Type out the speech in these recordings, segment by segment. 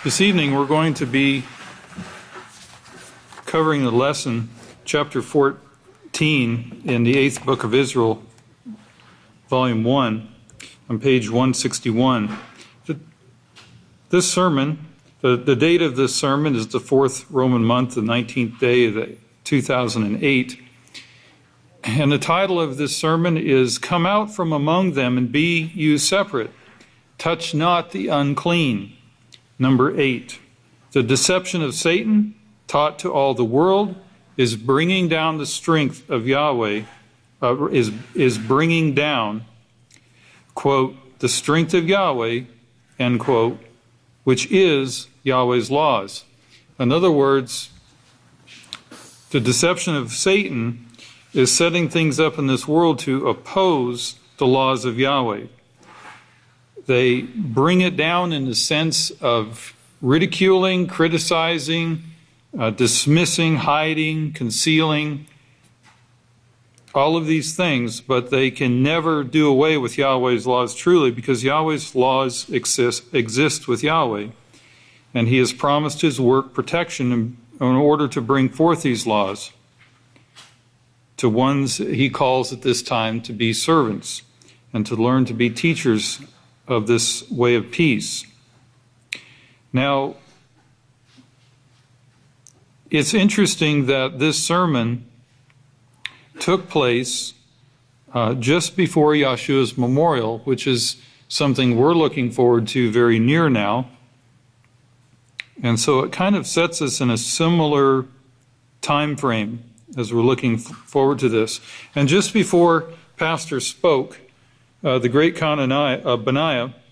This evening we're going to be covering the lesson, chapter 14, in the 8th book of Israel, volume 1, on page 161. This sermon, the date of this sermon is the 4th Roman month, the 19th day of 2008. And the title of this sermon is, "Come out from among them and be you separate. Touch not the unclean." Number 8. The deception of Satan, taught to all the world, is bringing down the strength of Yahweh, is bringing down, quote, the strength of Yahweh, end quote, which is Yahweh's laws. In other words, the deception of Satan is setting things up in this world to oppose the laws of Yahweh. They bring it down in the sense of ridiculing, criticizing, dismissing, hiding, concealing, all of these things, but they can never do away with Yahweh's laws truly, because Yahweh's laws exist with Yahweh, and He has promised His work protection in order to bring forth these laws to ones He calls at this time to be servants and to learn to be teachers of this way of peace. Now, it's interesting that this sermon took place just before Yeshua's memorial, which is something we're looking forward to very near now. And so it kind of sets us in a similar time frame as we're looking forward to this. And just before Pastor spoke, the great Benaiah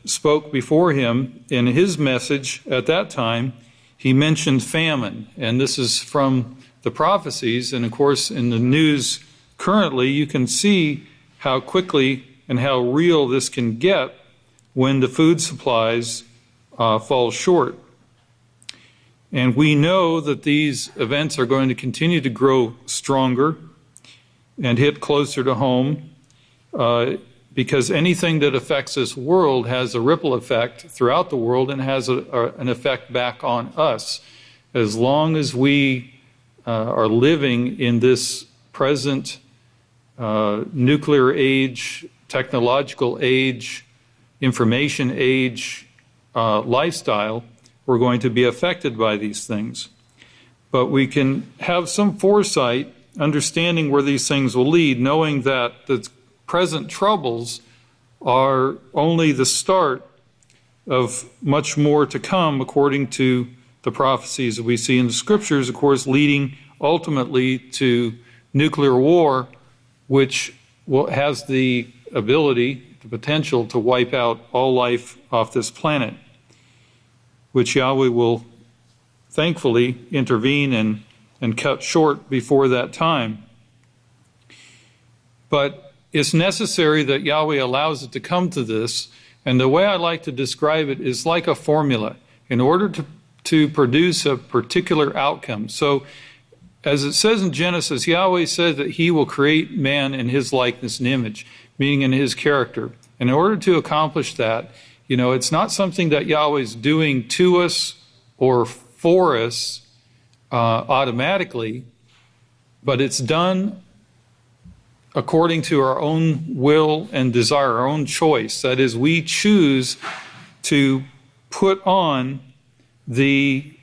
spoke before him. In his message at that time, he mentioned famine. And this is from the prophecies. And of course, in the news currently, you can see how quickly and how real this can get when the food supplies fall short. And we know that these events are going to continue to grow stronger and hit closer to home, because anything that affects this world has a ripple effect throughout the world and has an effect back on us. As long as we are living in this present nuclear age, technological age, information age lifestyle, we're going to be affected by these things. But we can have some foresight, understanding where these things will lead, knowing that the present troubles are only the start of much more to come, according to the prophecies that we see in the scriptures, of course, leading ultimately to nuclear war, which has the ability, the potential to wipe out all life off this planet, which Yahweh will thankfully intervene and cut short before that time. But it's necessary that Yahweh allows it to come to this, and the way I like to describe it is like a formula in order to produce a particular outcome. So, as it says in Genesis, Yahweh said that He will create man in His likeness and image, meaning in His character. And in order to accomplish that, it's not something that Yahweh's doing to us or for us automatically, but it's done according to our own will and desire, our own choice. That is, we choose to put on the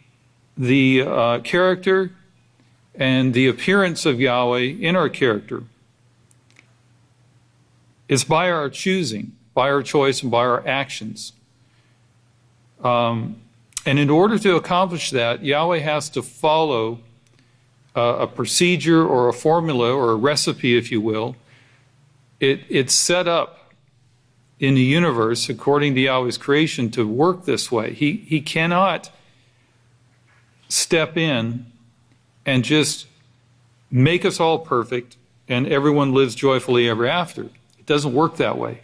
character and the appearance of Yahweh in our character. It's by our choosing, by our choice, and by our actions. And in order to accomplish that, Yahweh has to follow a procedure or a formula or a recipe, if you will. It's set up in the universe according to Yahweh's creation to work this way. He cannot step in and just make us all perfect and everyone lives joyfully ever after. It doesn't work that way.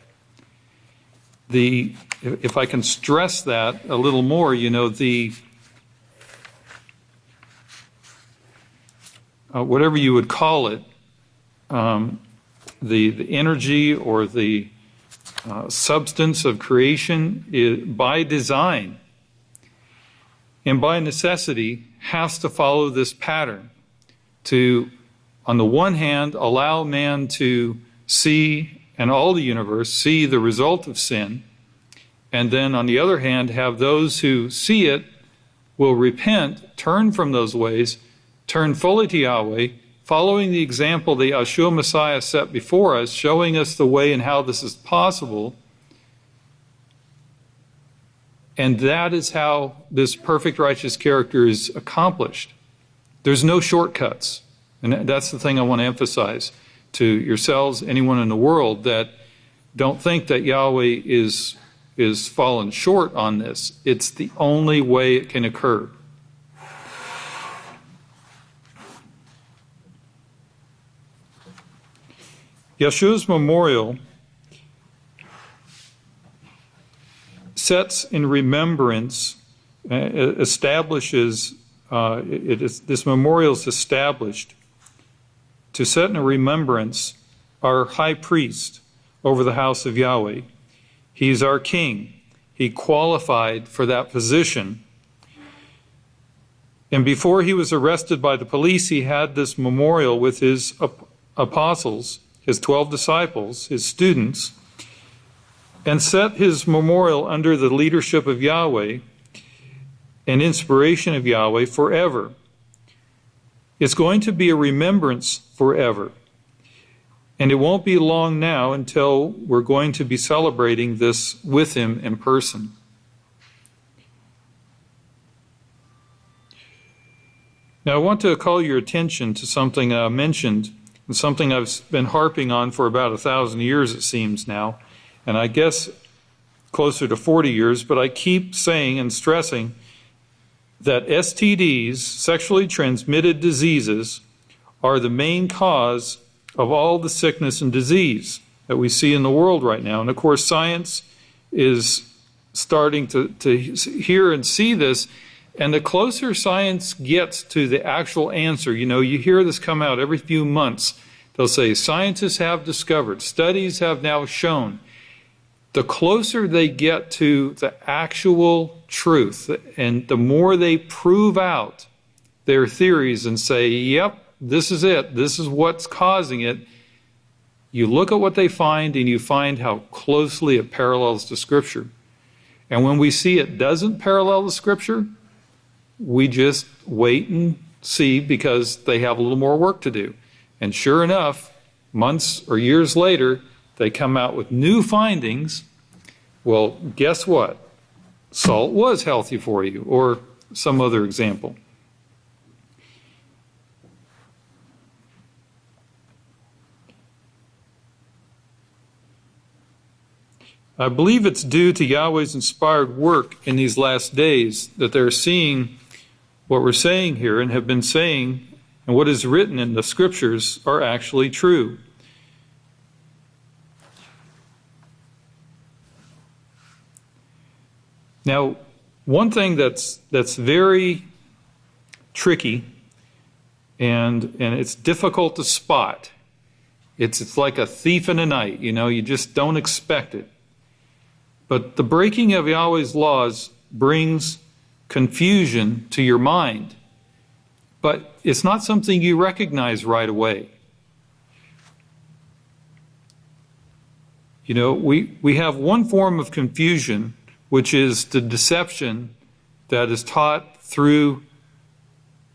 If I can stress that a little more, whatever you would call it, the energy or the substance of creation by design and by necessity has to follow this pattern to, on the one hand, allow man to see, and all the universe, see the result of sin, and then on the other hand, have those who see it will repent, turn from those ways, turn fully to Yahweh, following the example that Yeshua Messiah set before us, showing us the way and how this is possible. And that is how this perfect righteous character is accomplished. There's no shortcuts. And that's the thing I want to emphasize to yourselves, anyone in the world, that don't think that Yahweh is fallen short on this. It's the only way it can occur. Yeshua's memorial sets in remembrance, establishes, this memorial is established to set in remembrance our high priest over the house of Yahweh. He's our king. He qualified for that position. And before he was arrested by the police, he had this memorial with his apostles, his 12 disciples, his students, and set his memorial under the leadership of Yahweh and inspiration of Yahweh forever. It's going to be a remembrance forever. And it won't be long now until we're going to be celebrating this with him in person. Now, I want to call your attention to something I mentioned, and something I've been harping on for about 1,000 years, it seems now, and I guess closer to 40 years, but I keep saying and stressing that STDs, sexually transmitted diseases, are the main cause of all the sickness and disease that we see in the world right now. And of course, science is starting to hear and see this. And the closer science gets to the actual answer, you hear this come out every few months. They'll say, scientists have discovered, studies have now shown. The closer they get to the actual truth, and the more they prove out their theories and say, yep, this is it, this is what's causing it, you look at what they find and you find how closely it parallels the Scripture. And when we see it doesn't parallel the Scripture, we just wait and see, because they have a little more work to do. And sure enough, months or years later, they come out with new findings. Well, guess what? Salt was healthy for you, or some other example. I believe it's due to Yahweh's inspired work in these last days that they're seeing what we're saying here and have been saying, and what is written in the Scriptures are actually true. Now, one thing that's very tricky and it's difficult to spot. It's like a thief in the night, you just don't expect it. But the breaking of Yahweh's laws brings confusion to your mind. But it's not something you recognize right away. We have one form of confusion, which is the deception that is taught through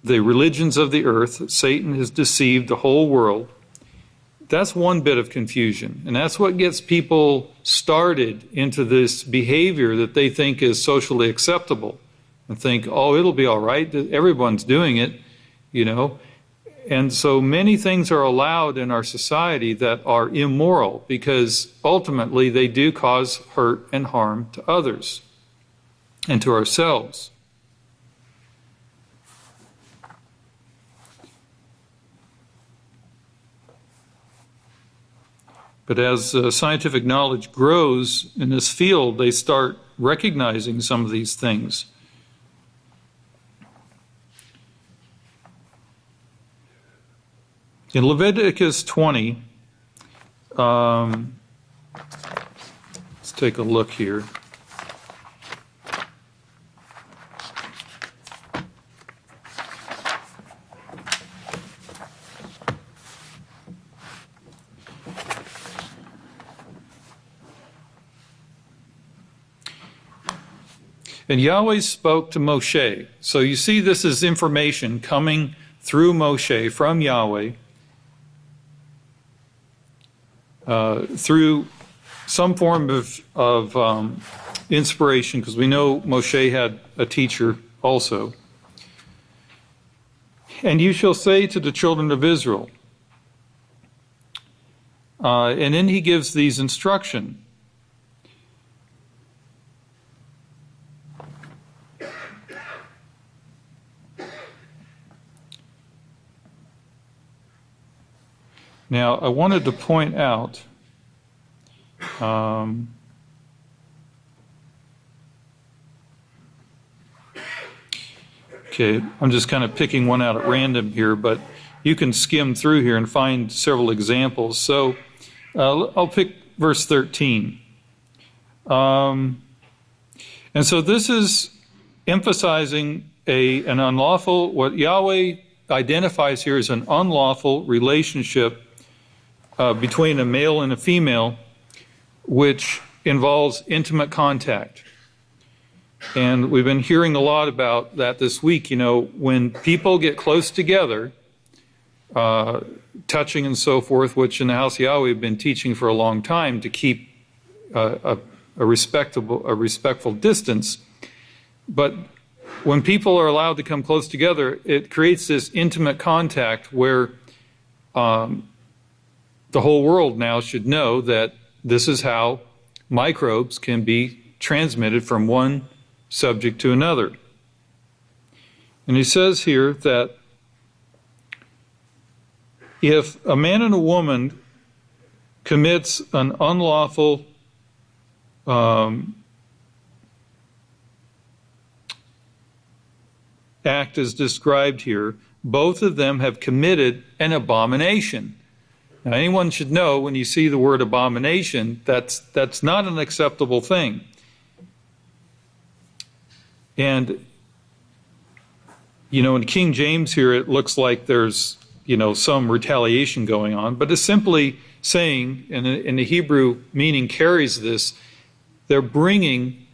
the religions of the earth. Satan has deceived the whole world. That's one bit of confusion, and that's what gets people started into this behavior that they think is socially acceptable, and think, oh, it'll be all right, everyone's doing it, And so many things are allowed in our society that are immoral, because ultimately they do cause hurt and harm to others and to ourselves. But as scientific knowledge grows in this field, they start recognizing some of these things. In Leviticus 20, take a look here. And Yahweh spoke to Moshe. So you see, this is information coming through Moshe from Yahweh through some form of inspiration, because we know Moshe had a teacher also. And you shall say to the children of Israel, and then he gives these instructions. Now, I wanted to point out okay, I'm just kind of picking one out at random here, but you can skim through here and find several examples. So I'll pick verse 13. And so this is emphasizing an unlawful, what Yahweh identifies here as an unlawful relationship between a male and a female, which involves intimate contact. And we've been hearing a lot about that this week. You know, when people get close together, touching and so forth, which in the House of Yahweh we've been teaching for a long time to keep a respectful distance. But when people are allowed to come close together, it creates this intimate contact where the whole world now should know that this is how microbes can be transmitted from one subject to another. And he says here that if a man and a woman commits an unlawful act as described here, both of them have committed an abomination. Now, anyone should know when you see the word abomination, that's not an acceptable thing. And, you know, in King James here, it looks like there's, you know, some retaliation going on, but it's simply saying, and in the Hebrew meaning carries this, they're bringing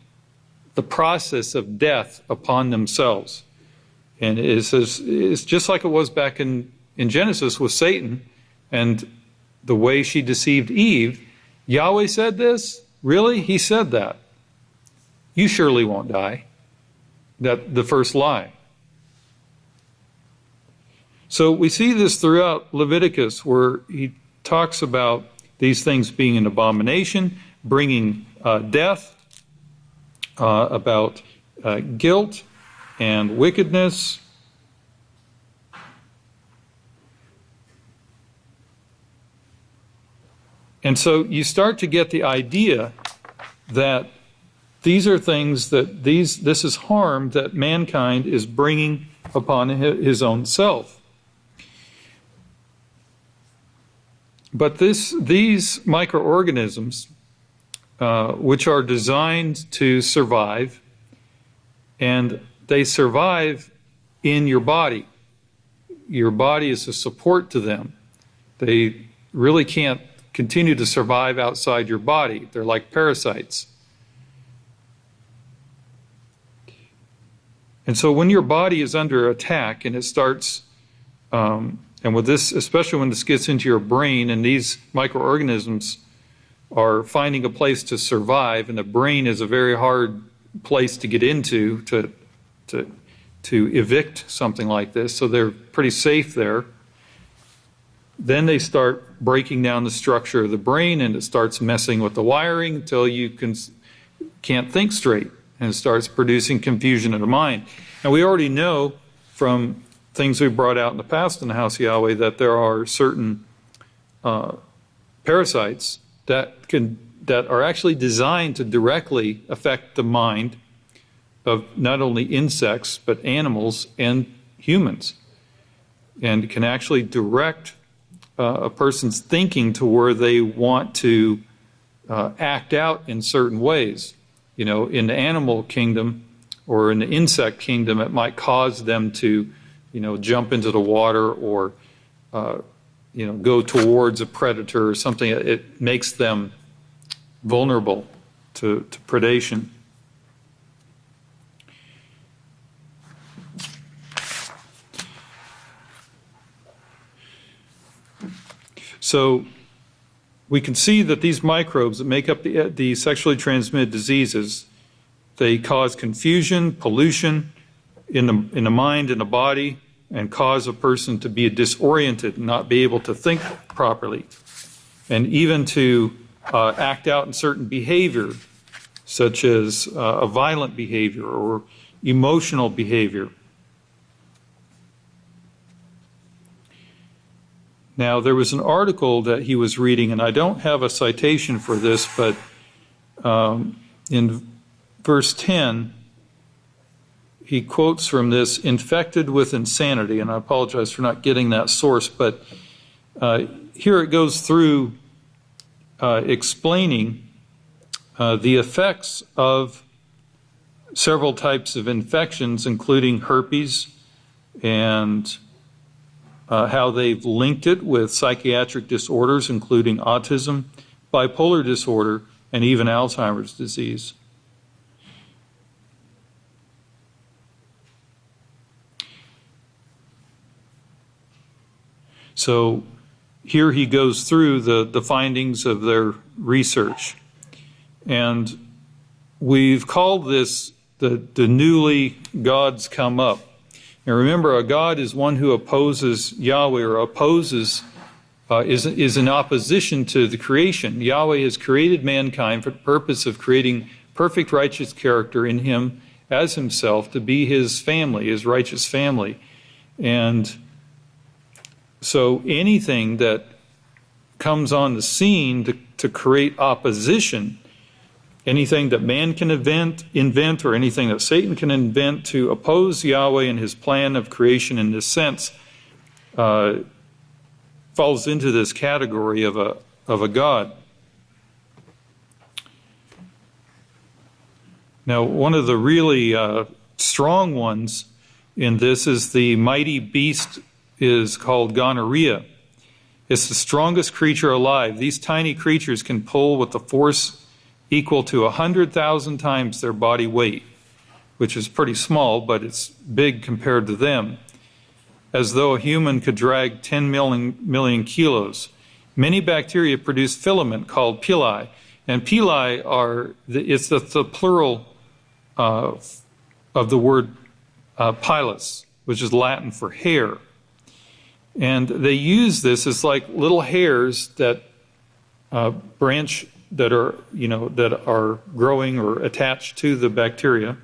the process of death upon themselves. And it's just like it was back in Genesis with Satan and the way she deceived Eve. Yahweh said this? Really? He said that. You surely won't die. That the first lie. So we see this throughout Leviticus where he talks about these things being an abomination, bringing death, about guilt and wickedness. And so you start to get the idea that these are things that this is harm that mankind is bringing upon his own self. But these microorganisms, which are designed to survive, and they survive in your body. Your body is a support to them. They really can't continue to survive outside your body. They're like parasites. And so when your body is under attack and it starts, and with this, especially when this gets into your brain and these microorganisms are finding a place to survive, and the brain is a very hard place to get into to evict something like this, so they're pretty safe there. Then they start breaking down the structure of the brain, and it starts messing with the wiring until you can't think straight, and it starts producing confusion in the mind. And we already know from things we've brought out in the past in the House of Yahweh that there are certain parasites that are actually designed to directly affect the mind of not only insects but animals and humans, and can actually direct a person's thinking to where they want to act out in certain ways. You know, in the animal kingdom or in the insect kingdom, it might cause them to, you know, jump into the water or, you know, go towards a predator or something. It makes them vulnerable to predation. So we can see that these microbes that make up the sexually transmitted diseases, they cause confusion, pollution in the mind and the body, and cause a person to be disoriented and not be able to think properly, and even to act out in certain behavior, such as a violent behavior or emotional behavior. Now, there was an article that he was reading, and I don't have a citation for this, but in verse 10, he quotes from this, infected with insanity, and I apologize for not getting that source, but here it goes through explaining the effects of several types of infections, including herpes, and how they've linked it with psychiatric disorders, including autism, bipolar disorder, and even Alzheimer's disease. So here he goes through the findings of their research. And we've called this the newly gods come up. And remember, a god is one who opposes Yahweh or opposes, is in opposition to the creation. Yahweh has created mankind for the purpose of creating perfect righteous character in him as himself to be his family, his righteous family. And so anything that comes on the scene to create opposition, anything that man can invent, or anything that Satan can invent to oppose Yahweh and his plan of creation in this sense, falls into this category of a god. Now, one of the really strong ones in this is the mighty beast is called gonorrhea. It's the strongest creature alive. These tiny creatures can pull with the force equal to 100,000 times their body weight, which is pretty small, but it's big compared to them, as though a human could drag 10 million kilos. Many bacteria produce filament called pili, and pili it's the plural of the word pilus, which is Latin for hair. And they use this as like little hairs that branch, that are growing or attached to the bacteria.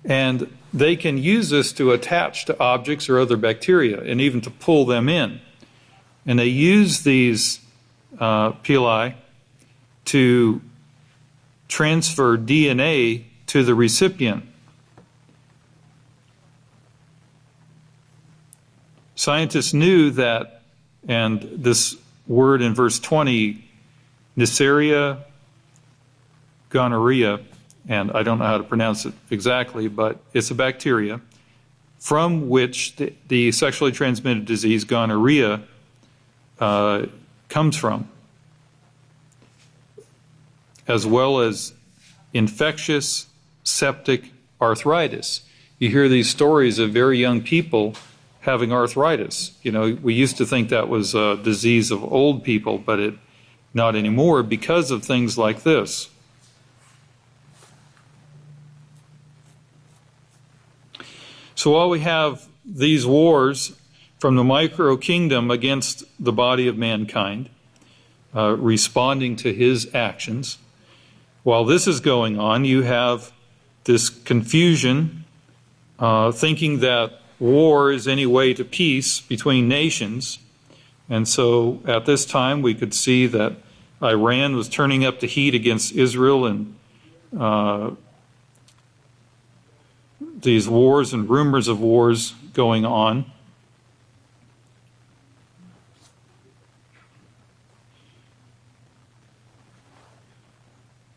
And they can use this to attach to objects or other bacteria and even to pull them in. And they use these pili to transfer DNA to the recipient. Scientists knew that, and this word in verse 20, Neisseria gonorrhea, and I don't know how to pronounce it exactly, but it's a bacteria from which the sexually transmitted disease gonorrhea comes from, as well as infectious septic arthritis. You hear these stories of very young people having arthritis. You know, we used to think that was a disease of old people, but not anymore because of things like this. So while we have these wars from the micro kingdom against the body of mankind, responding to his actions, while this is going on, you have this confusion, thinking that war is any way to peace between nations. And so at this time we could see that Iran was turning up the heat against Israel, and these wars and rumors of wars going on.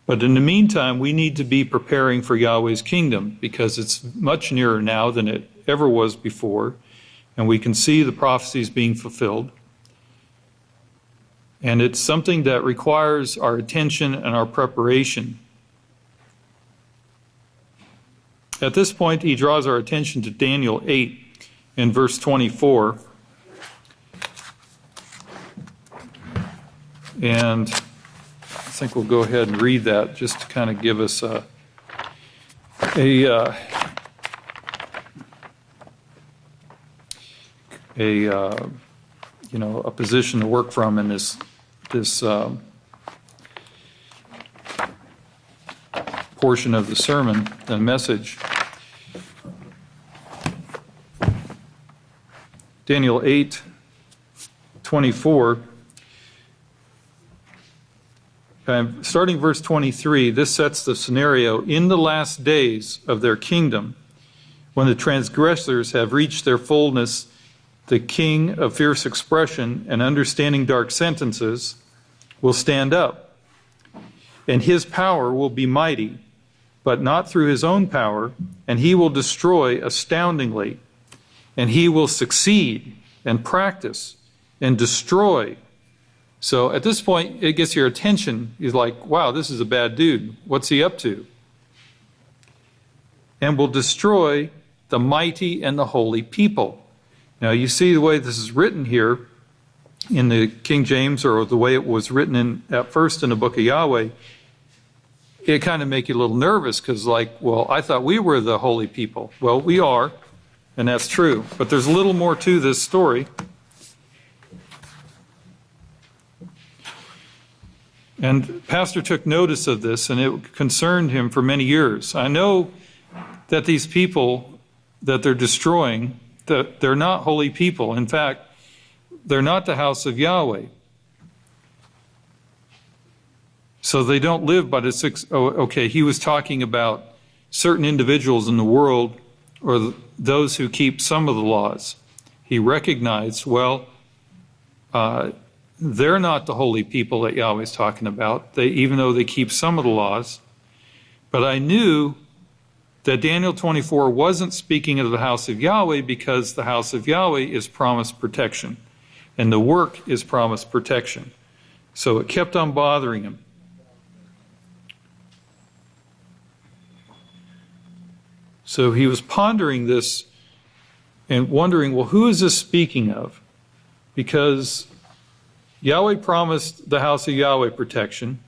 But in the meantime, we need to be preparing for Yahweh's kingdom, because it's much nearer now than it ever was before, and we can see the prophecies being fulfilled. And it's something that requires our attention and our preparation. At this point, he draws our attention to Daniel 8 in verse 24. And I think we'll go ahead and read that just to kind of give us a position to work from in this portion of the sermon and message. Daniel 8:24. Starting verse 23, this sets the scenario. In the last days of their kingdom, when the transgressors have reached their fullness, the king of fierce expression and understanding dark sentences will stand up, and his power will be mighty, but not through his own power, and he will destroy astoundingly, and he will succeed and practice and destroy. So at this point, it gets your attention. He's like, wow, this is a bad dude. What's he up to? And will destroy the mighty and the holy people. Now, you see the way this is written here in the King James, or the way it was written at first in the book of Yahweh. It kind of make you a little nervous, because well, I thought we were the holy people. Well, we are, and that's true. But there's a little more to this story. And Pastor took notice of this, and it concerned him for many years. I know that these people that they're destroying, that they're not holy people. In fact, they're not the house of Yahweh. So they don't live by the six. Oh, okay, he was talking about certain individuals in the world, or those who keep some of the laws. He recognized, they're not the holy people that Yahweh's talking about, even though they keep some of the laws. But I knew that Daniel 24 wasn't speaking of the house of Yahweh, because the house of Yahweh is promised protection, and the work is promised protection. So it kept on bothering him. So he was pondering this and wondering, well, who is this speaking of? Because Yahweh promised the house of Yahweh protection,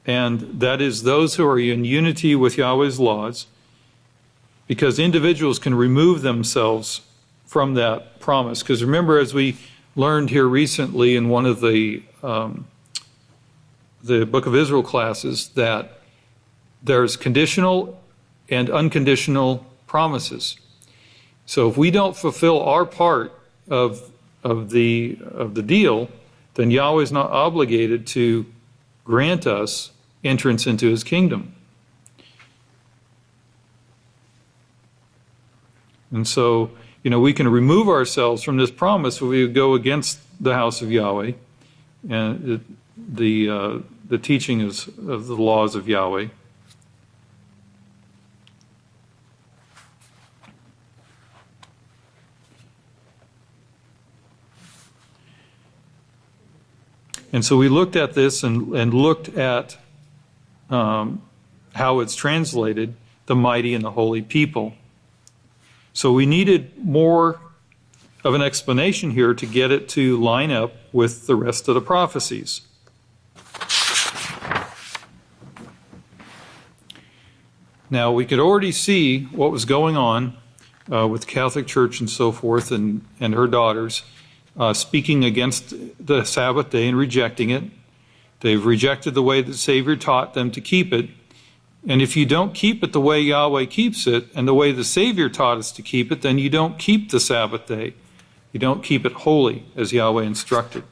and that is those who are in unity with Yahweh's laws, because individuals can remove themselves from that promise. Because remember, as we learned here recently in one of the Book of Israel classes, that there's conditional and unconditional promises. So if we don't fulfill our part of the deal, then Yahweh is not obligated to grant us entrance into his kingdom. And so, we can remove ourselves from this promise if we go against the house of Yahweh and the teaching of the laws of Yahweh. And so we looked at this and looked at how it's translated, the mighty and the holy people. So we needed more of an explanation here to get it to line up with the rest of the prophecies. Now, we could already see what was going on with the Catholic Church and so forth, and her daughters speaking against the Sabbath day and rejecting it. They've rejected the way that the Savior taught them to keep it. And if you don't keep it the way Yahweh keeps it and the way the Savior taught us to keep it, then you don't keep the Sabbath day. You don't keep it holy as Yahweh instructed.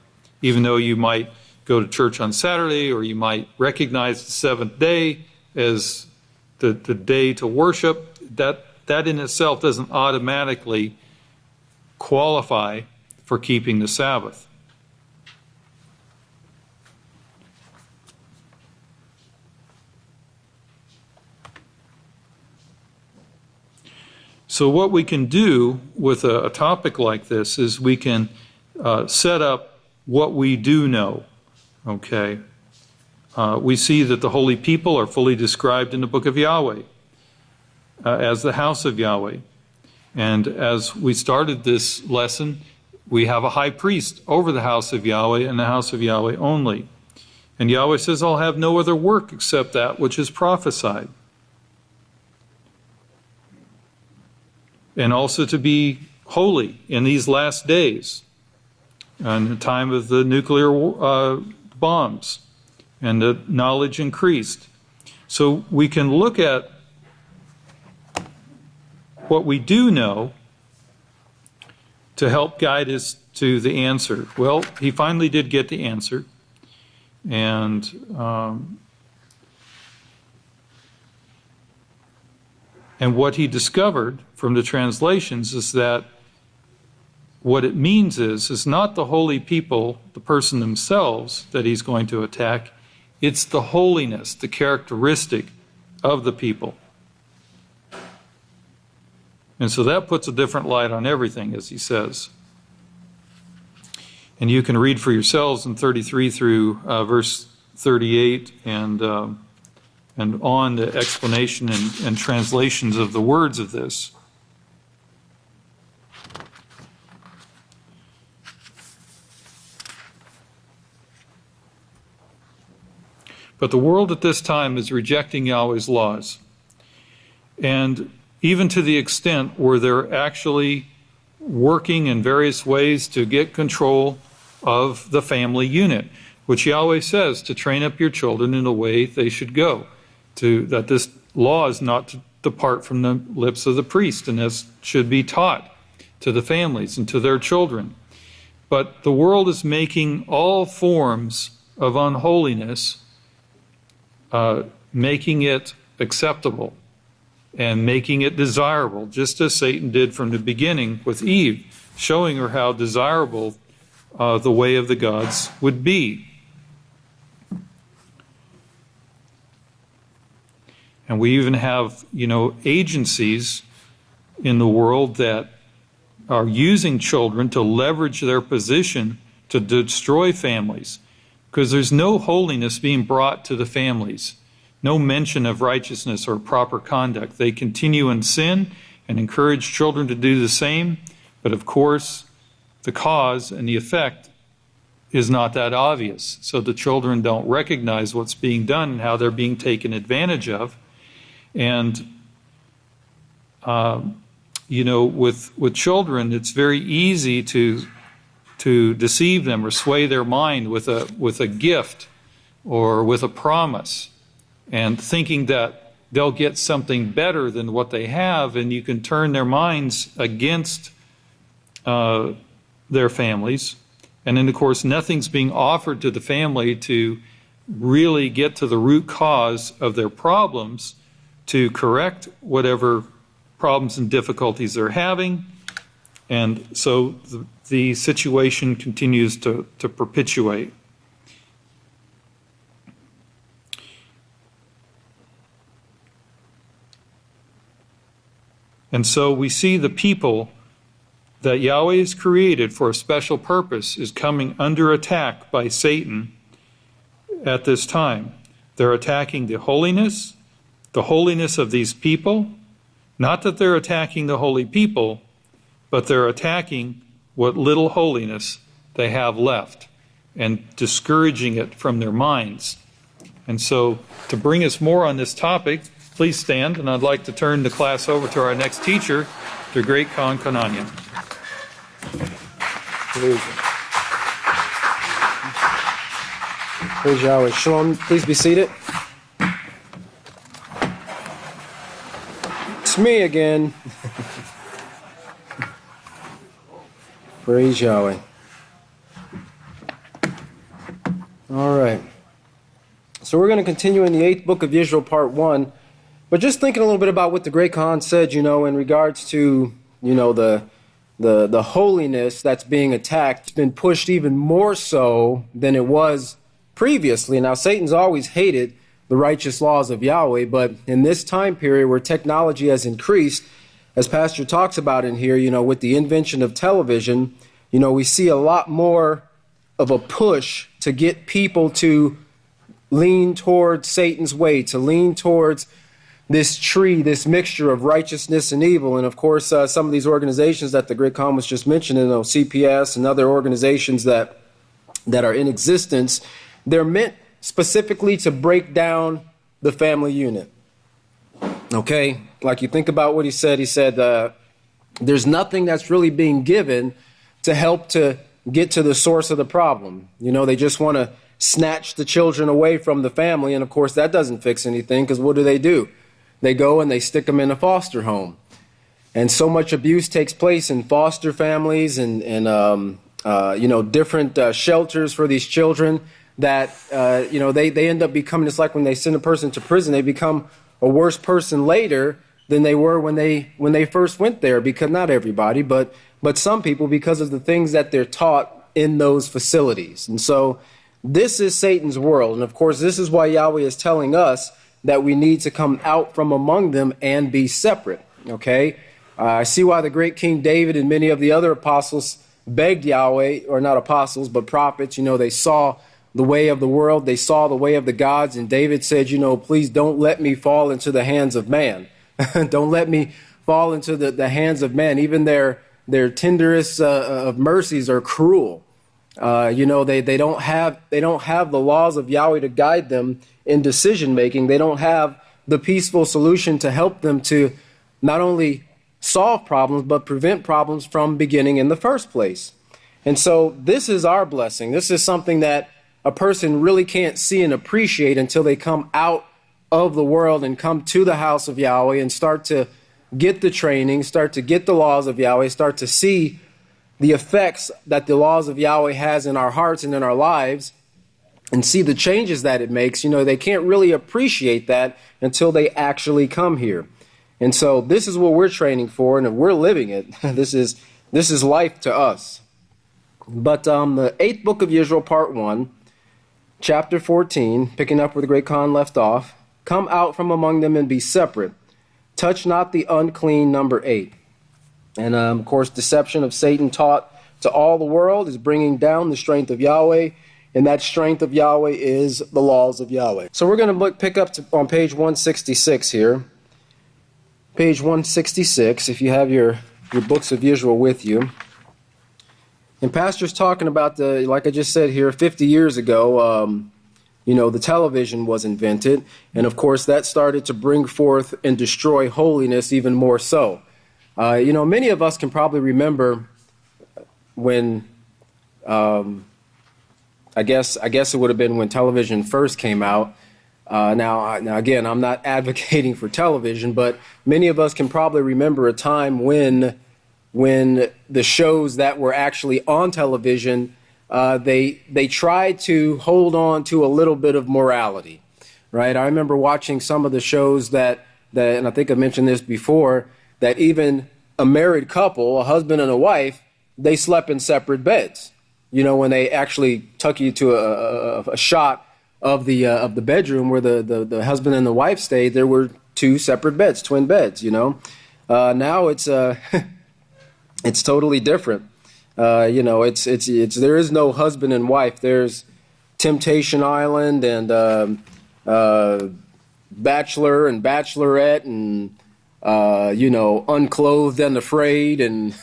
Even though you might go to church on Saturday, or you might recognize the seventh day as the day to worship, that in itself doesn't automatically qualify for keeping the Sabbath. So what we can do with a topic like this is we can set up what we do know, okay? We see that the holy people are fully described in the book of Yahweh as the house of Yahweh. And as we started this lesson, we have a high priest over the house of Yahweh and the house of Yahweh only. And Yahweh says, I'll have no other work except that which is prophesied. And also to be holy in these last days, in the time of the nuclear bombs, and the knowledge increased. So we can look at what we do know to help guide us to the answer. Well, he finally did get the answer. And what he discovered from the translations is that what it means is not the holy people, the person themselves, that he's going to attack. It's the holiness, the characteristic of the people. And so that puts a different light on everything, as he says. And you can read for yourselves in 33 through verse 38 and on the explanation and translations of the words of this. But the world at this time is rejecting Yahweh's laws. And even to the extent where they're actually working in various ways to get control of the family unit, which Yahweh says to train up your children in the way they should go, that this law is not to depart from the lips of the priest, and this should be taught to the families and to their children. But the world is making all forms of unholiness, making it acceptable and making it desirable, just as Satan did from the beginning with Eve, showing her how desirable the way of the gods would be. And we even have, agencies in the world that are using children to leverage their position to destroy families, because there's no holiness being brought to the families, no mention of righteousness or proper conduct. They continue in sin and encourage children to do the same, but of course, the cause and the effect is not that obvious. So the children don't recognize what's being done and how they're being taken advantage of. And, with children, it's very easy to deceive them or sway their mind with a gift or with a promise, and thinking that they'll get something better than what they have, and you can turn their minds against their families. And then, of course, nothing's being offered to the family to really get to the root cause of their problems, to correct whatever problems and difficulties they're having. And so the situation continues to perpetuate. And so we see the people that Yahweh has created for a special purpose is coming under attack by Satan at this time. They're attacking the holiness of these people. Not that they're attacking the holy people, but they're attacking what little holiness they have left and discouraging it from their minds. And so to bring us more on this topic, please stand, and I'd like to turn the class over to our next teacher, the great Khan Kananian. Praise Yahweh. Shalom, please be seated. It's me again. Praise Yahweh. All right. So we're going to continue in the 8th book of Yisrayl, part 1. But just thinking a little bit about what the great Khan said, in regards to, the holiness that's being attacked, it's been pushed even more so than it was previously. Now, Satan's always hated the righteous laws of Yahweh, but in this time period where technology has increased, as Pastor talks about in here, with the invention of television, we see a lot more of a push to get people to lean towards Satan's way, to lean towards this tree, this mixture of righteousness and evil. And of course, some of these organizations that the Great Khan was just mentioning, CPS and other organizations that are in existence, they're meant specifically to break down the family unit. Okay, like you think about what he said there's nothing that's really being given to help to get to the source of the problem. They just want to snatch the children away from the family, and of course that doesn't fix anything, because what do? They go and they stick them in a foster home. And so much abuse takes place in foster families and different shelters for these children that, they end up becoming, it's like when they send a person to prison, they become a worse person later than they were when they first went there, because not everybody, but some people, because of the things that they're taught in those facilities. And so this is Satan's world. And of course, this is why Yahweh is telling us that we need to come out from among them and be separate. Okay? I see why the great King David and many of the other apostles begged Yahweh, or not apostles, but prophets. They saw the way of the world. They saw the way of the gods. And David said, please don't let me fall into the hands of man. Don't let me fall into the hands of man. Even their tenderest of mercies are cruel. They don't have the laws of Yahweh to guide them in decision making. They don't have the peaceful solution to help them to not only solve problems, but prevent problems from beginning in the first place. And so this is our blessing. This is something that a person really can't see and appreciate until they come out of the world and come to the house of Yahweh and start to get the training, start to get the laws of Yahweh, start to see the effects that the laws of Yahweh has in our hearts and in our lives, and see the changes that it makes. They can't really appreciate that until they actually come here. And so this is what we're training for, and if we're living it, this is life to us. But the 8th book of Yisrayl, part 1, chapter 14, picking up where the Great Khan left off, come out from among them and be separate. Touch not the unclean, number 8. And of course, deception of Satan taught to all the world is bringing down the strength of Yahweh, and that strength of Yahweh is the laws of Yahweh. So we're going to pick up on page 166 here. Page 166, if you have your books of Yisrael with you. And Pastor's talking about like I just said here, 50 years ago, the television was invented. And of course, that started to bring forth and destroy holiness even more so. Many of us can probably remember when, I guess it would have been when television first came out. Now, again, I'm not advocating for television, but many of us can probably remember a time when the shows that were actually on television, they tried to hold on to a little bit of morality, right? I remember watching some of the shows that, and I think I mentioned this before, that even a married couple, a husband and a wife, they slept in separate beds. When they actually took you to a shot of the bedroom where the husband and the wife stayed, there were 2 separate beds, twin beds. Now it's it's totally different. It's there is no husband and wife. There's Temptation Island and Bachelor and Bachelorette and Unclothed and Afraid and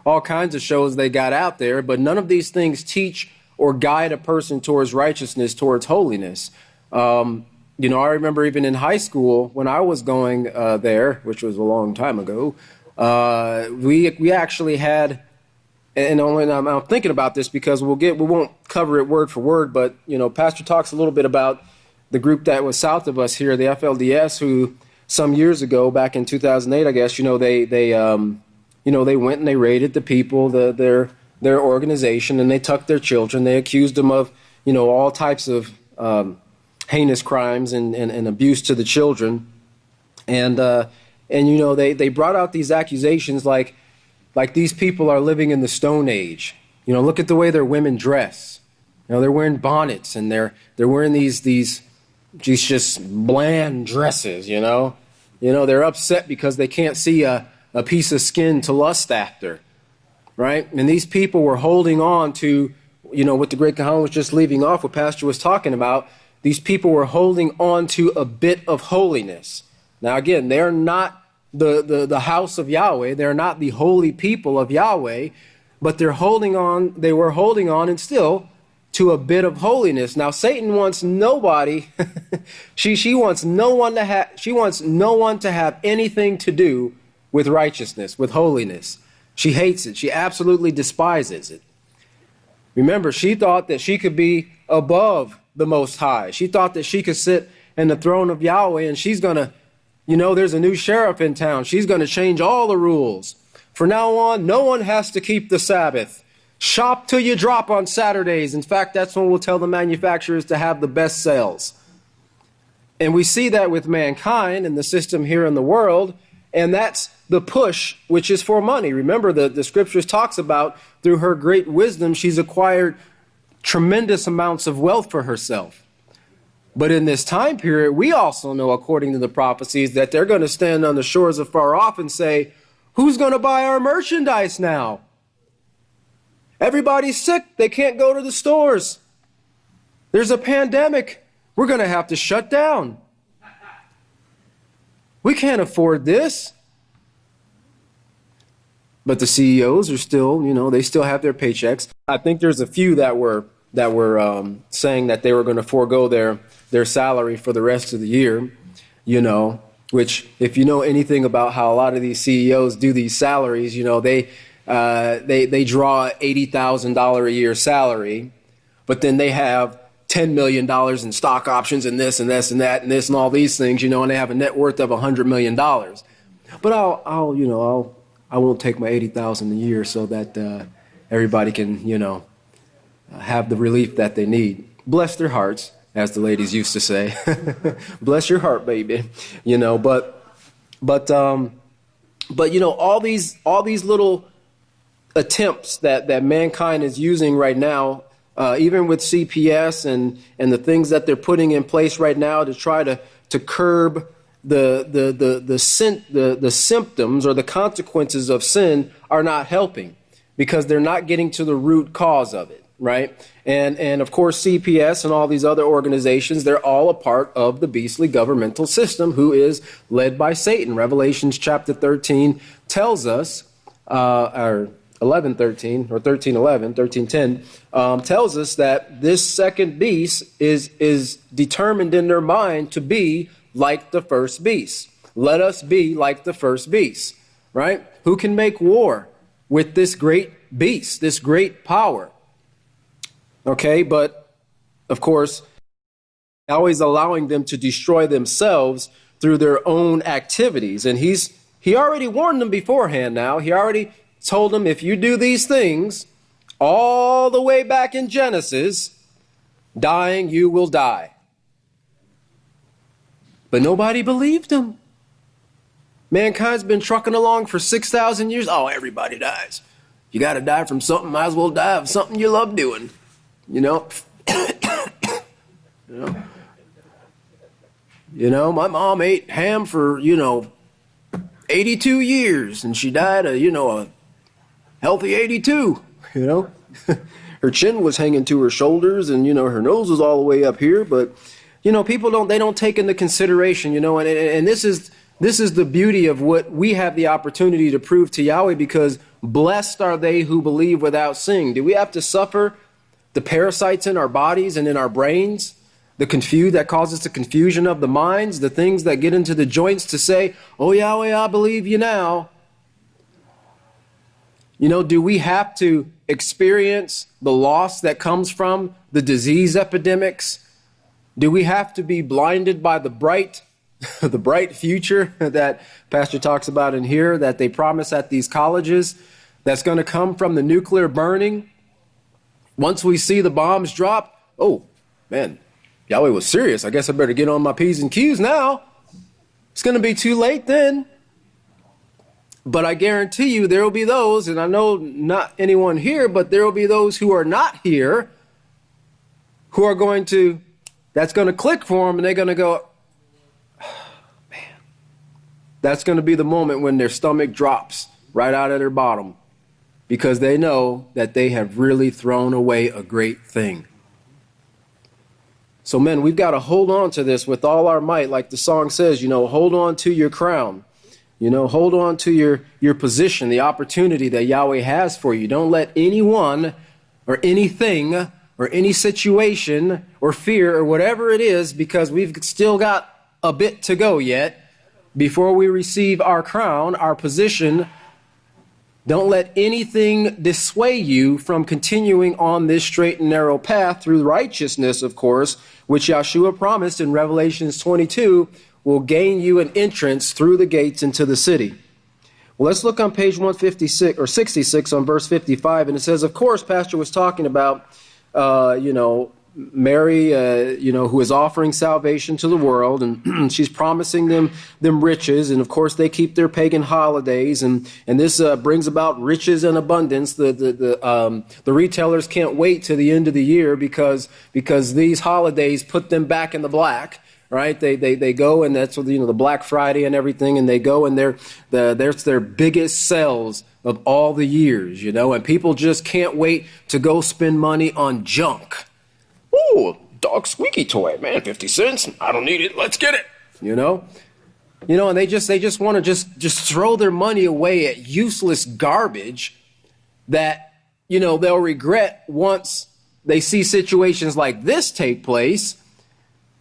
all kinds of shows they got out there, but none of these things teach or guide a person towards righteousness, towards holiness. I remember even in high school when I was going there, which was a long time ago, we actually had, and I'm thinking about this because we won't cover it word for word, but Pastor talks a little bit about the group that was south of us here, the FLDS, who some years ago, back in 2008, I guess, they went and they raided the people, their organization, and they took their children. They accused them of, all types of heinous crimes and abuse to the children. And they brought out these accusations like these people are living in the Stone Age. Look at the way their women dress. They're wearing bonnets and they're wearing these just bland dresses. They're upset because they can't see a a piece of skin to lust after, right? And these people were holding on to, what the great Kahan was just leaving off, what Pastor was talking about. These people were holding on to a bit of holiness. Now, again, they're not the house of Yahweh. They're not the holy people of Yahweh, but they were holding on and still to a bit of holiness. Now, Satan wants nobody, she wants no one to have anything to do with righteousness, with holiness. She hates it. She absolutely despises it. Remember, she thought that she could be above the Most High. She thought that she could sit in the throne of Yahweh, and she's going to, there's a new sheriff in town. She's going to change all the rules. From now on, no one has to keep the Sabbath. Shop till you drop on Saturdays. In fact, that's when we'll tell the manufacturers to have the best sales. And we see that with mankind and the system here in the world, and that's the push, which is for money. Remember, the scriptures talks about through her great wisdom, she's acquired tremendous amounts of wealth for herself. But in this time period, we also know, according to the prophecies, that they're going to stand on the shores of far off and say, who's going to buy our merchandise now? Everybody's sick. They can't go to the stores. There's a pandemic. We're going to have to shut down. We can't afford this. But the CEOs are still, they still have their paychecks. I think there's a few that were saying that they were going to forego their salary for the rest of the year, which if you know anything about how a lot of these CEOs do these salaries, they draw $80,000 a year salary, but then they have $10 million in stock options and this and this and that and this and all these things, and they have a net worth of $100 million. But I won't take my $80,000 a year so that everybody can, have the relief that they need. Bless their hearts, as the ladies used to say. Bless your heart, baby. But all these little attempts that mankind is using right now, even with CPS and the things that they're putting in place right now to try to curb the symptoms or the consequences of sin are not helping, because they're not getting to the root cause of it, right? And of course, CPS and all these other organizations, they're all a part of the beastly governmental system, who is led by Satan. Revelations chapter 13 tells us, or 11:13 or 13:10 tells us that this second beast is determined in their mind to be like the first beast. Let us be like the first beast, right? Who can make war with this great beast, this great power? Okay, but of course, always allowing them to destroy themselves through their own activities. And he already warned them beforehand now. He already told them, if you do these things, all the way back in Genesis, dying, you will die. But nobody believed him. Mankind's been trucking along for 6,000 years. Oh, everybody dies. You got to die from something, might as well die of something you love doing. My mom ate ham for, 82 years, and she died a healthy 82, Her chin was hanging to her shoulders, and, her nose was all the way up here. But, people don't take into consideration, and this is the beauty of what we have the opportunity to prove to Yahweh, because blessed are they who believe without seeing. Do we have to suffer the parasites in our bodies and in our brains, that causes the confusion of the minds, the things that get into the joints to say, oh, Yahweh, I believe you now? Do we have to experience the loss that comes from the disease epidemics? Do we have to be blinded by the bright future that Pastor talks about in here, that they promise at these colleges, that's going to come from the nuclear burning? Once we see the bombs drop, oh, man, Yahweh was serious. I guess I better get on my P's and Q's now. It's going to be too late then. But I guarantee you there will be those, and I know not anyone here, but there will be those who are not here who are that's going to click for them, and they're going to go, oh, man, that's going to be the moment when their stomach drops right out of their bottom, because they know that they have really thrown away a great thing. So, men, we've got to hold on to this with all our might. Like the song says, hold on to your crown. Hold on to your position, the opportunity that Yahweh has for you. Don't let anyone or anything or any situation or fear or whatever it is, because we've still got a bit to go yet before we receive our crown, our position. Don't let anything dissuade you from continuing on this straight and narrow path through righteousness, of course, which Yahshua promised in Revelations 22 will gain you an entrance through the gates into the city. Well, let's look on page 156 or 66 on verse 55, and it says, of course, Pastor was talking about, Mary, who is offering salvation to the world, and she's promising them riches, and of course they keep their pagan holidays, and this brings about riches and abundance. The retailers can't wait to the end of the year because these holidays put them back in the black. Right? They go, and that's what, the Black Friday and everything, and they go, and there's their biggest sales of all the years, and people just can't wait to go spend money on junk. Ooh, dog squeaky toy, man, 50 cents. I don't need it. Let's get it. And they just want to just throw their money away at useless garbage that, they'll regret once they see situations like this take place.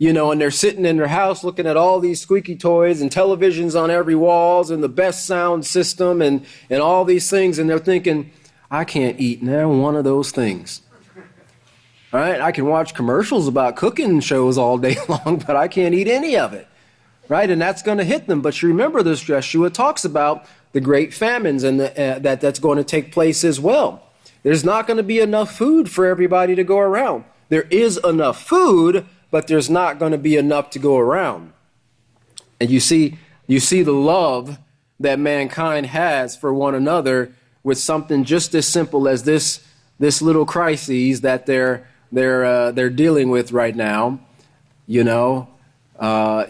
And they're sitting in their house looking at all these squeaky toys and televisions on every walls and the best sound system and all these things. And they're thinking, I can't eat now one of those things. All right, I can watch commercials about cooking shows all day long, but I can't eat any of it. Right, and that's going to hit them. But you remember this, Yeshua talks about the great famines and that's going to take place as well. There's not going to be enough food for everybody to go around. There is enough food, but there's not going to be enough to go around. And you see the love that mankind has for one another with something just as simple as this little crisis that they're dealing with right now. I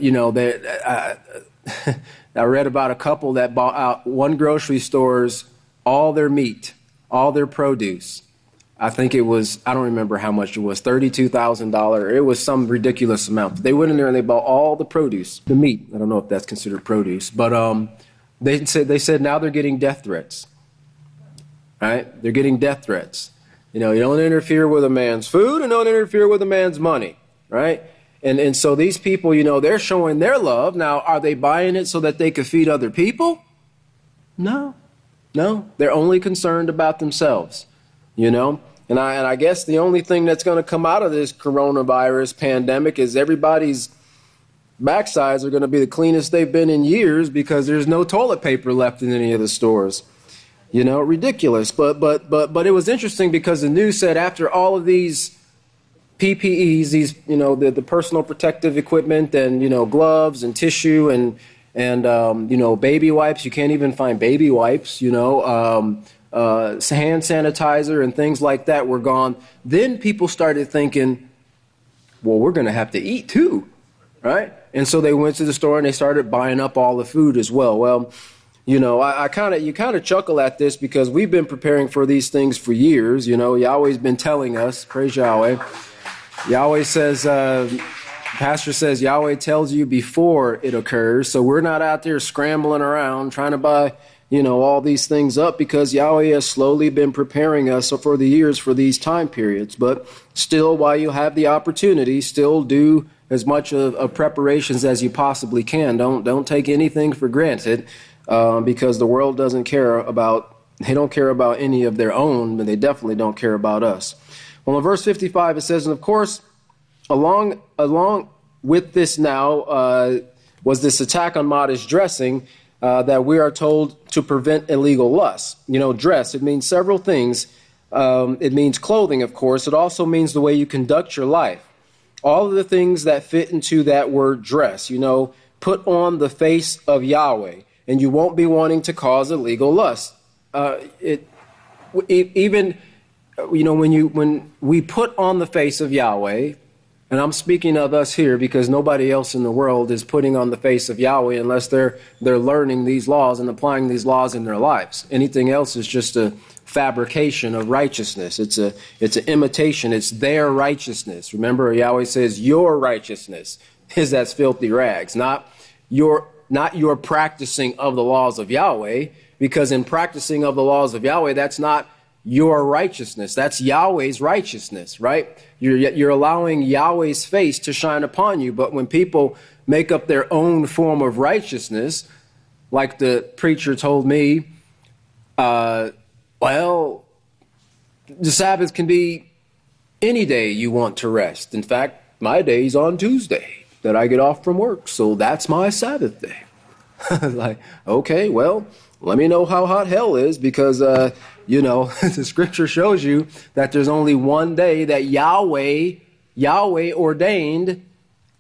read about a couple that bought out one grocery store's all their meat, all their produce. I think it was, I don't remember how much it was, $32,000. It was some ridiculous amount. They went in there and they bought all the produce, the meat. I don't know if that's considered produce, but they said now they're getting death threats. Right? They're getting death threats. You don't interfere with a man's food and don't interfere with a man's money. Right? And so these people, they're showing their love. Now, are they buying it so that they could feed other people? No. They're only concerned about themselves. And I guess the only thing that's going to come out of this coronavirus pandemic is everybody's backsides are going to be the cleanest they've been in years because there's no toilet paper left in any of the stores. Ridiculous. But it was interesting because the news said after all of these PPEs, these, the personal protective equipment and, gloves and tissue and baby wipes. You can't even find baby wipes, hand sanitizer and things like that were gone. Then people started thinking, well, we're going to have to eat too, right? And so they went to the store and they started buying up all the food as well. Well, you kind of chuckle at this because we've been preparing for these things for years. Yahweh's been telling us, praise Yahweh. Yahweh says, Pastor says, Yahweh tells you before it occurs. So we're not out there scrambling around trying to buy all these things up because Yahweh has slowly been preparing us for the years for these time periods. But still, while you have the opportunity, still do as much of preparations as you possibly can. Don't take anything for granted because the world doesn't care about, they don't care about any of their own, but they definitely don't care about us. Well, in verse 55, it says, and of course, along with this now was this attack on modest dressing, that we are told to prevent illegal lust. Dress, it means several things. It means clothing, of course. It also means the way you conduct your life. All of the things that fit into that word dress. Put on the face of Yahweh, and you won't be wanting to cause illegal lust. When we put on the face of Yahweh, And I'm speaking of us here because nobody else in the world is putting on the face of Yahweh unless they're learning these laws and applying these laws in their lives. Anything else is just a fabrication of righteousness. It's an imitation. It's their righteousness. Remember, Yahweh says your righteousness is as filthy rags, not your practicing of the laws of Yahweh, because in practicing of the laws of Yahweh, that's not your righteousness. That's Yahweh's righteousness, right? You're allowing Yahweh's face to shine upon you. But when people make up their own form of righteousness, like the preacher told me, well, the Sabbath can be any day you want to rest. In fact, my day's on Tuesday that I get off from work, so that's my Sabbath day. Like, okay, well, let me know how hot hell is, because, the scripture shows you that there's only one day that Yahweh ordained,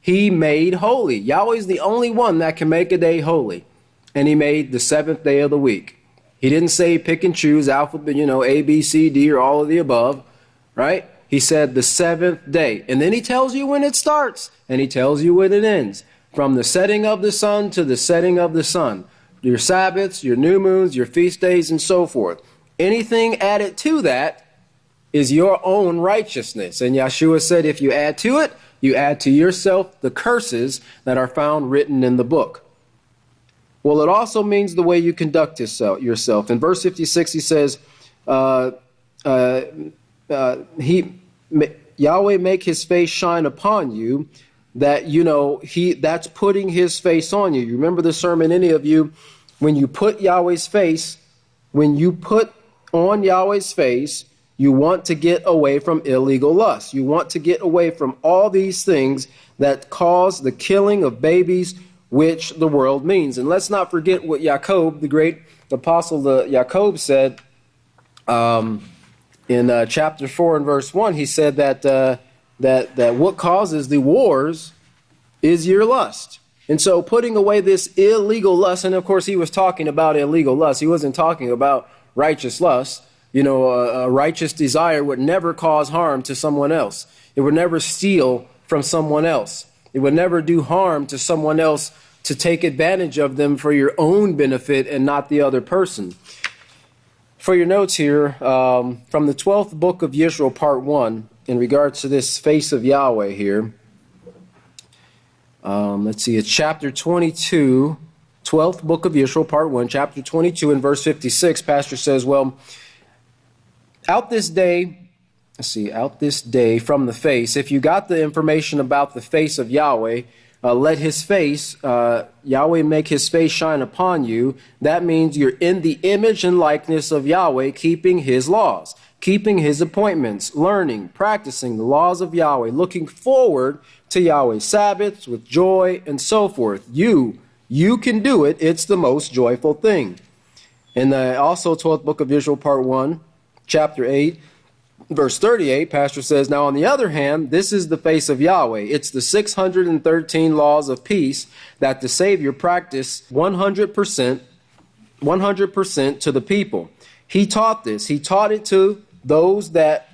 he made holy. Yahweh's the only one that can make a day holy. And he made the seventh day of the week. He didn't say pick and choose alphabet, A, B, C, D, or all of the above, right? He said the seventh day. And then he tells you when it starts, and he tells you when it ends. From the setting of the sun to the setting of the sun. Your Sabbaths, your new moons, your feast days, and so forth. Anything added to that is your own righteousness. And Yeshua said if you add to it, you add to yourself the curses that are found written in the book. Well, it also means the way you conduct yourself. In verse 56, he says, Yahweh make his face shine upon you, that, that's putting his face on you. You remember the sermon, any of you, when you put Yahweh's face, when you put on Yahweh's face, you want to get away from illegal lust. You want to get away from all these things that cause the killing of babies, which the world means. And let's not forget what Jacob, the great apostle Jacob, said in chapter 4 and verse 1. He said that what causes the wars is your lust. And so putting away this illegal lust, and of course he was talking about illegal lust. He wasn't talking about righteous lust. A righteous desire would never cause harm to someone else. It would never steal from someone else. It would never do harm to someone else to take advantage of them for your own benefit and not the other person. For your notes here, from the 12th book of Yisrayl, part 1, in regards to this face of Yahweh here, let's see, it's chapter 22, 12th book of Yisrayl, part 1, chapter 22 and verse 56. Pastor says, well, out this day from the face, if you got the information about the face of Yahweh, let his face, Yahweh make his face shine upon you. That means you're in the image and likeness of Yahweh, keeping his laws, keeping his appointments, learning, practicing the laws of Yahweh, looking forward to Yahweh's Sabbaths with joy and so forth. You can do it. It's the most joyful thing. In the also 12th book of Yisrayl, part 1, chapter 8, verse 38, Pastor says, now on the other hand, this is the face of Yahweh. It's the 613 laws of peace that the Savior practiced 100% to the people. He taught this. He taught it to those that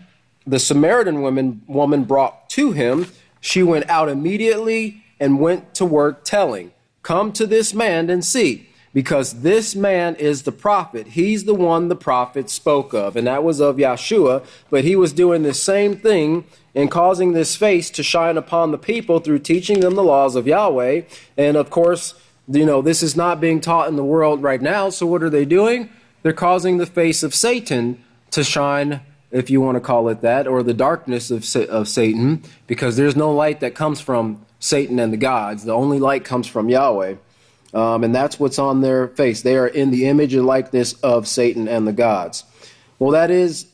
the Samaritan woman brought to him. She went out immediately and went to work telling, come to this man and see. Because this man is the prophet. He's the one the prophet spoke of. And that was of Yeshua. But he was doing the same thing and causing this face to shine upon the people through teaching them the laws of Yahweh. And of course, this is not being taught in the world right now. So what are they doing? They're causing the face of Satan to shine, if you want to call it that, or the darkness of Satan. Because there's no light that comes from Satan and the gods. The only light comes from Yahweh. And that's what's on their face. They are in the image and likeness of Satan and the gods. Well, that is,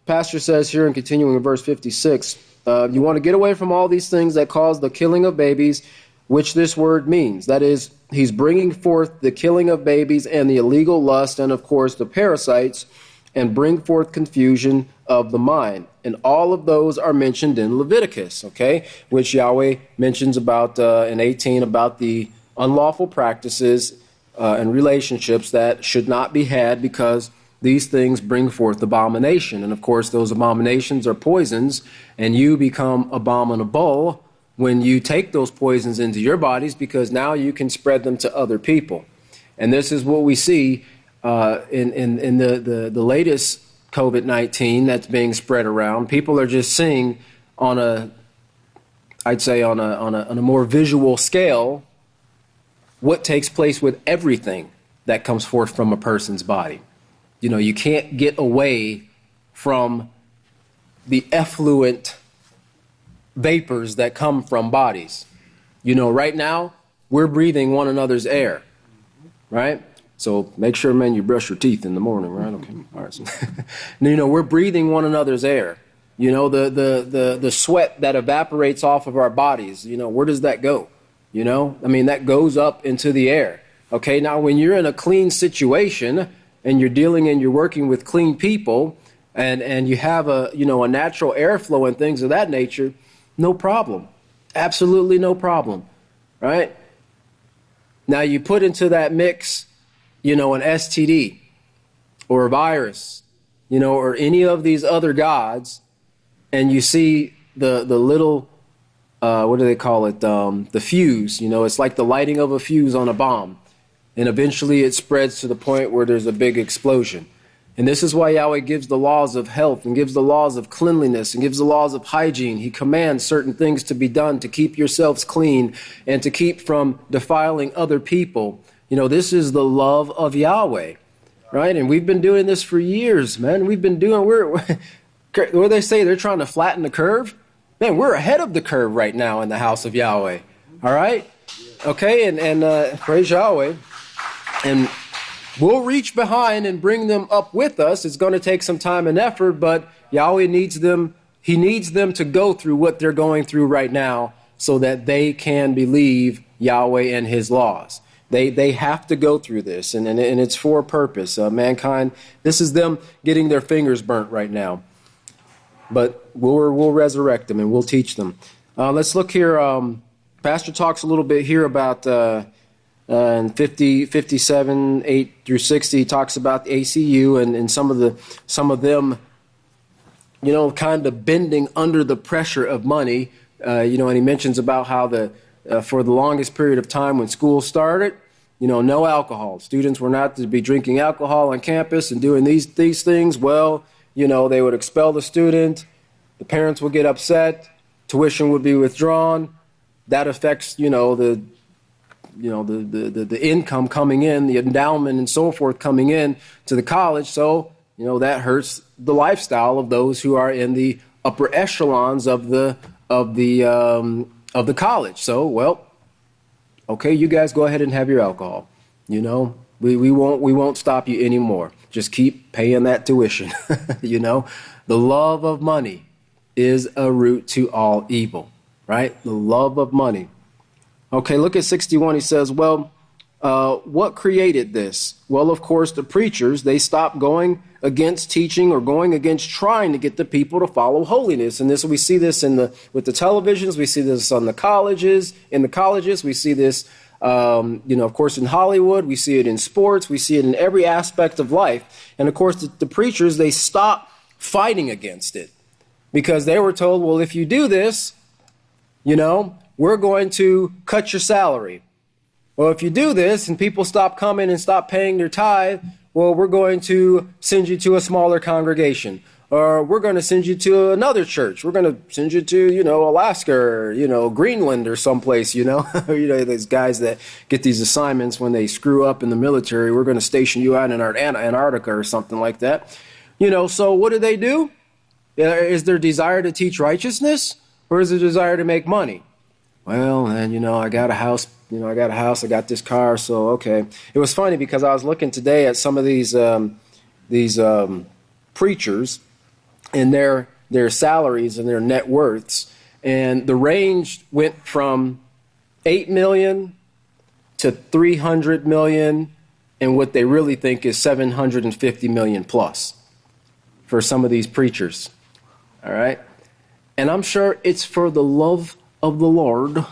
Pastor says here, and continuing in verse 56, you want to get away from all these things that cause the killing of babies, which this word means. That is, he's bringing forth the killing of babies and the illegal lust and, of course, the parasites, and bring forth confusion of the mind. And all of those are mentioned in Leviticus, okay, which Yahweh mentions about in 18 about the unlawful practices and relationships that should not be had because these things bring forth abomination. And of course, those abominations are poisons, and you become abominable when you take those poisons into your bodies, because now you can spread them to other people. And this is what we see in the latest COVID-19 that's being spread around. People are just seeing on a more visual scale what takes place with everything that comes forth from a person's body. You know, you can't get away from the effluent vapors that come from bodies. You know, right now, we're breathing one another's air, right? So make sure, man, you brush your teeth in the morning, right? Okay, all right. So, you know, we're breathing one another's air. You know, the sweat that evaporates off of our bodies, you know, where does that go? You know, I mean, that goes up into the air. Okay, now when you're in a clean situation and you're dealing and you're working with clean people and you have a natural airflow and things of that nature, no problem. Absolutely no problem, right? Now you put into that mix, you know, an STD or a virus, you know, or any of these other gods, and you see the little, what do they call it? The fuse, you know, it's like the lighting of a fuse on a bomb. And eventually it spreads to the point where there's a big explosion. And this is why Yahweh gives the laws of health and gives the laws of cleanliness and gives the laws of hygiene. He commands certain things to be done to keep yourselves clean and to keep from defiling other people. You know, this is the love of Yahweh, right? And we've been doing this for years, man. We've been doing, what do they say? They're trying to flatten the curve. Man, we're ahead of the curve right now in the house of Yahweh. All right? Okay, and praise Yahweh. And we'll reach behind and bring them up with us. It's going to take some time and effort, but Yahweh needs them. He needs them to go through what they're going through right now so that they can believe Yahweh and his laws. They have to go through this, and it's for a purpose. Mankind, this is them getting their fingers burnt right now. But we'll resurrect them and we'll teach them. Let's look here. Pastor talks a little bit here about in 57, 8 through 60, he talks about the ACU and some of them, you know, kind of bending under the pressure of money. You know, and he mentions about how for the longest period of time when school started, you know, no alcohol. Students were not to be drinking alcohol on campus and doing these things. Well, you know, they would expel the student. The parents would get upset. Tuition would be withdrawn. That affects, you know, the income coming in, the endowment and so forth coming in to the college. So, you know, that hurts the lifestyle of those who are in the upper echelons of the college. So, well, okay, you guys go ahead and have your alcohol. You know, we won't stop you anymore. Just keep paying that tuition. You know, the love of money is a root to all evil, right? The love of money. Okay, look at 61. He says, well, what created this? Well, of course, the preachers, they stopped going against teaching or going against trying to get the people to follow holiness. And we see this with the televisions. We see this on the colleges. In the colleges, we see this, of course, in Hollywood. We see it in sports. We see it in every aspect of life. And, of course, the preachers, they stopped fighting against it because they were told, well, if you do this, you know, we're going to cut your salary. Well, if you do this and people stop coming and stop paying their tithe, well, we're going to send you to a smaller congregation. Or we're going to send you to another church. We're going to send you to, you know, Alaska or, you know, Greenland or someplace, you know. You know, these guys that get these assignments when they screw up in the military. We're going to station you out in Antarctica or something like that. You know, so what do? Is their desire to teach righteousness or is it desire to make money? Well, and, you know, I got a house, I got this car, so, okay. It was funny because I was looking today at some of these preachers and their salaries and their net worths, and the range went from $8 million to $300 million, and what they really think is $750 million plus for some of these preachers, all right? And I'm sure it's for the love of the Lord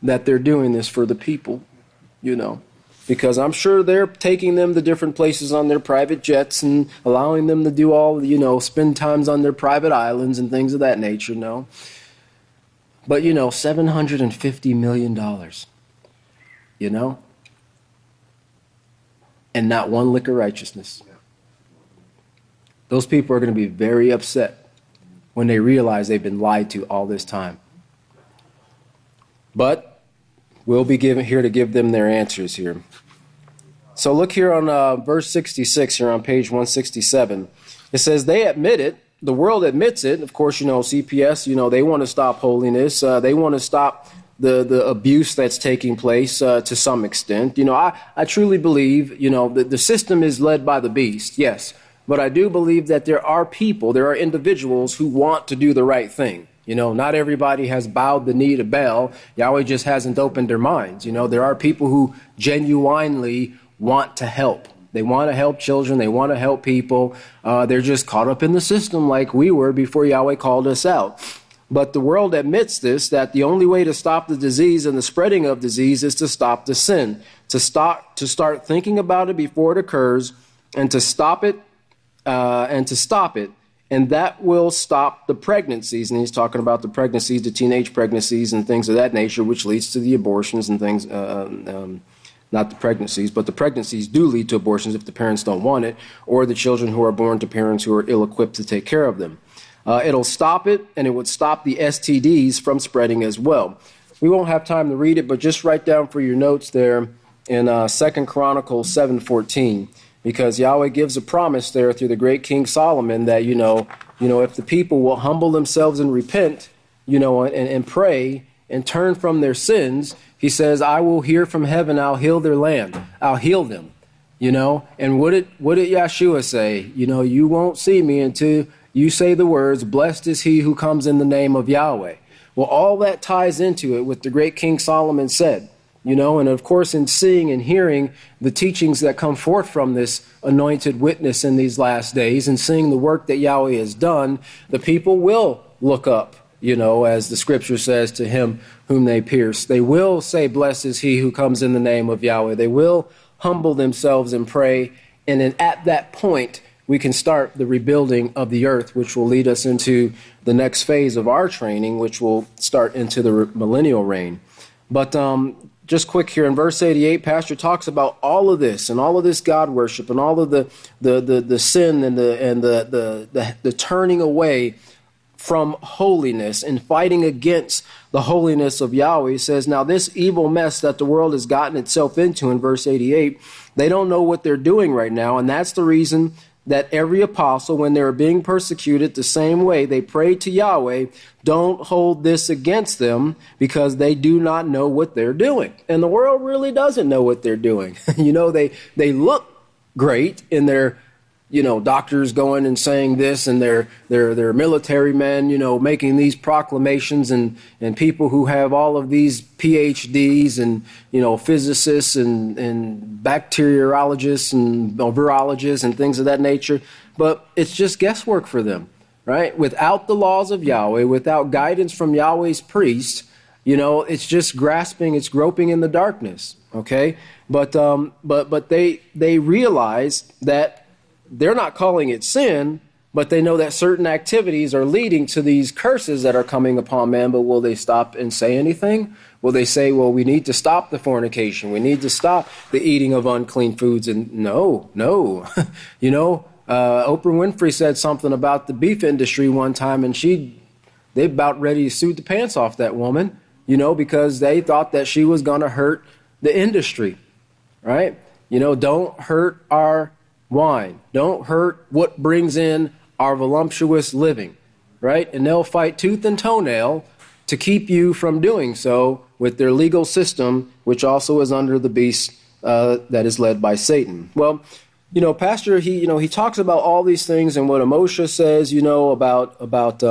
that they're doing this for the people, you know. because I'm sure they're taking them to different places on their private jets and allowing them to do all, spend times on their private islands and things of that nature, no. But, $750 million, and not one lick of righteousness. Those people are going to be very upset when they realize they've been lied to all this time. But we'll be here to give them their answers here. So look here on verse 66 here on page 167. It says, they admit it. The world admits it. Of course, CPS, they want to stop holiness. They want to stop the abuse that's taking place to some extent. I truly believe, the system is led by the beast, yes. But I do believe that there are individuals who want to do the right thing. Not everybody has bowed the knee to Baal. Yahweh just hasn't opened their minds. There are people who genuinely want to help. They want to help children. They want to help people. They're just caught up in the system like we were before Yahweh called us out. But the world admits this, that the only way to stop the disease and the spreading of disease is to stop the sin, to start thinking about it before it occurs, and to stop it, and that will stop the pregnancies. And he's talking about the pregnancies, the teenage pregnancies and things of that nature, which leads to the abortions and things, not the pregnancies, but the pregnancies do lead to abortions if the parents don't want it, or the children who are born to parents who are ill-equipped to take care of them. It'll stop it, and it would stop the STDs from spreading as well. We won't have time to read it, but just write down for your notes there in 2 Chronicles 7:14, because Yahweh gives a promise there through the great King Solomon that, if the people will humble themselves and repent, and pray and turn from their sins, he says, I will hear from heaven, I'll heal their land, I'll heal them, And what did Yeshua say? You won't see me until you say the words, blessed is he who comes in the name of Yahweh. Well, all that ties into it with the great King Solomon said, and of course in seeing and hearing the teachings that come forth from this anointed witness in these last days and seeing the work that Yahweh has done, the people will look up, as the scripture says, to him whom they pierce. They will say, blessed is he who comes in the name of Yahweh. They will humble themselves and pray. And then at that point, we can start the rebuilding of the earth, which will lead us into the next phase of our training, which will start into the millennial reign. But just quick here, in verse 88, Pastor talks about all of this and all of this God worship and all of the sin and the turning away from holiness and fighting against the holiness of Yahweh. He says, now this evil mess that the world has gotten itself into in verse 88, they don't know what they're doing right now, and that's the reason that every apostle, when they were being persecuted the same way, they prayed to Yahweh, don't hold this against them because they do not know what they're doing. And the world really doesn't know what they're doing. They look great in their, doctors going and saying this, and their military men, making these proclamations, and people who have all of these PhDs and, physicists and bacteriologists and virologists and things of that nature. But it's just guesswork for them, right? Without the laws of Yahweh, without guidance from Yahweh's priest, it's just it's groping in the darkness, okay? But they realize that they're not calling it sin, but they know that certain activities are leading to these curses that are coming upon man. But will they stop and say anything? Will they say, well, we need to stop the fornication. We need to stop the eating of unclean foods? And no. Oprah Winfrey said something about the beef industry one time, and they about ready to sue the pants off that woman, because they thought that she was going to hurt the industry, right? Don't hurt our wine. Don't hurt what brings in our voluptuous living, right? And they'll fight tooth and toenail to keep you from doing so with their legal system, which also is under the beast that is led by Satan. Well, Pastor, he talks about all these things and what Moshe says, about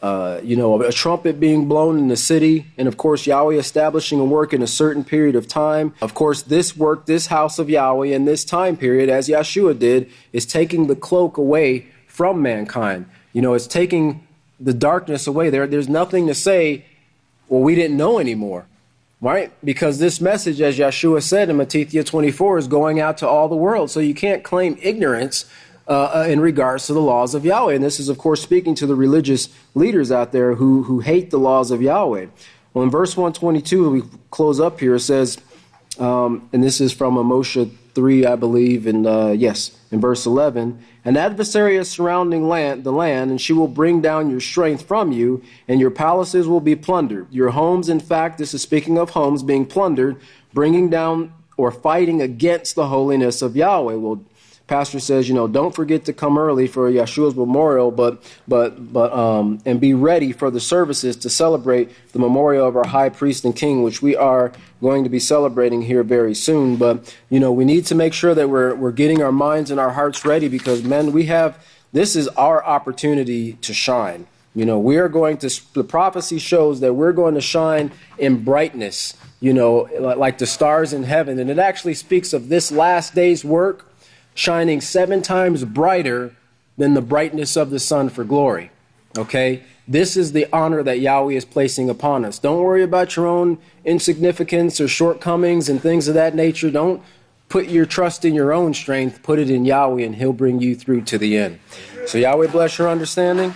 a trumpet being blown in the city, and of course Yahweh establishing a work in a certain period of time. Of course, this work, this house of Yahweh in this time period, as Yeshua did, is taking the cloak away from mankind. It's taking the darkness away. There's nothing to say, well, we didn't know anymore. right? Because this message, as Yeshua said in Matthew 24, is going out to all the world. So you can't claim ignorance in regards to the laws of Yahweh. And this is, of course, speaking to the religious leaders out there who hate the laws of Yahweh. Well, in verse 122, we close up here, it says, and this is from Moshe 3, I believe, and in verse 11, an adversary is surrounding the land, and she will bring down your strength from you, and your palaces will be plundered. Your homes, in fact, this is speaking of homes being plundered, bringing down or fighting against the holiness of Yahweh. Well, Pastor says, don't forget to come early for Yeshua's memorial, and be ready for the services to celebrate the memorial of our high priest and king, which we are going to be celebrating here very soon. But, we need to make sure that we're getting our minds and our hearts ready, because, men, this is our opportunity to shine. We are going to, the prophecy shows that we're going to shine in brightness, like the stars in heaven. And it actually speaks of this last day's work shining 7 times brighter than the brightness of the sun for glory. Okay? This is the honor that Yahweh is placing upon us. Don't worry about your own insignificance or shortcomings and things of that nature. Don't put your trust in your own strength. Put it in Yahweh, and He'll bring you through to the end. So Yahweh bless your understanding.